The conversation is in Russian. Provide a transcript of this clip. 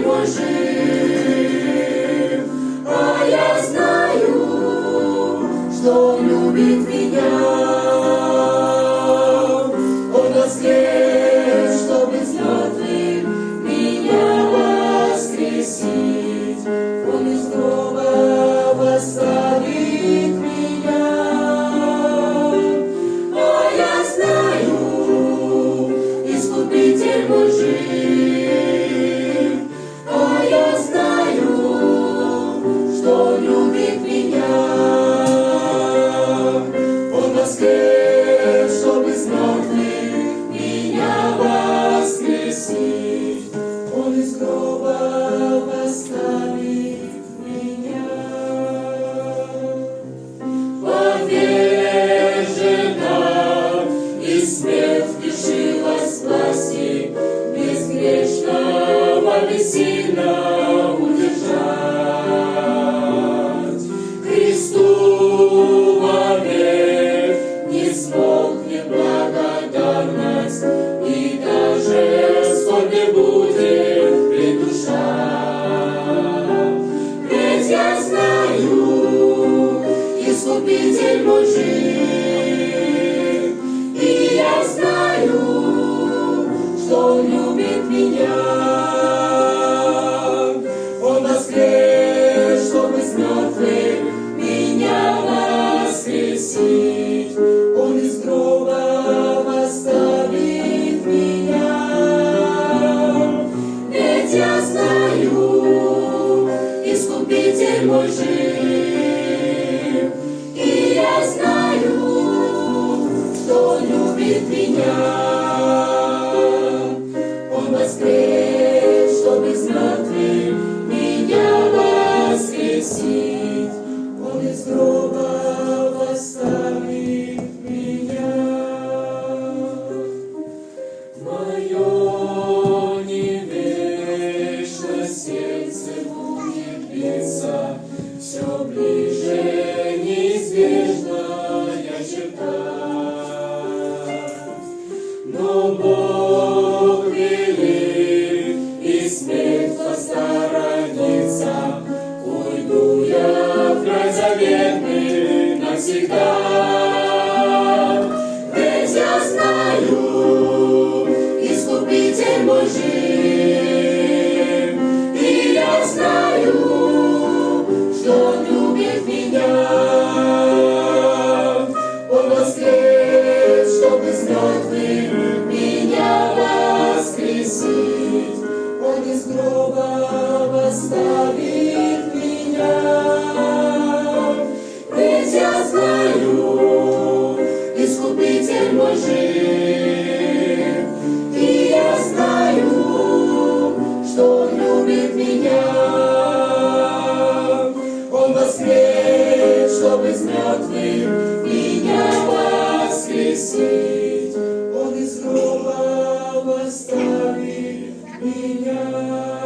мой жив, а я знаю, что Он любит меня. Он воскрес, чтобы с мертвых меня воскресить. Он из гроба восставит меня. А я знаю, Искупитель мой жив. А я знаю, что Он любит меня. Он воскрес, чтобы с мертвых меня воскресить. Он из гроба восставит меня. Повержена и смерть лишилась власти, безгрешного бессильно удержать. Христу вовек не смолкнет благодарность, и даже скорбь не будет придушать. Ведь я знаю, Искупитель мой жив, и я знаю, что Он любит меня. Он воскрес, чтобы с мертвых меня воскресить. Он из гроба восставит меня. Ведь я знаю, Искупитель мой жив, и я знаю, что Он любит меня. Он воскрес, чтобы с мертвых меня воскресить. Он из гроба восставит меня. Мое не вечно сердце будет биться, все ближе неизбежная черта. Но Бог велит, и смерть посторонится. Уйду я в край заветный навсегда. Ведь я знаю, Искупитель мой жив, и я знаю, что Он любит меня. Он воскрес, чтобы с мертвых меня воскресить. Он из гроба восставит меня. Ведь я знаю, Искупитель мой жив, и я знаю, что Он любит меня. Он воскрес, чтобы с мертвых меня воскресить. Он из гроба восставит меня.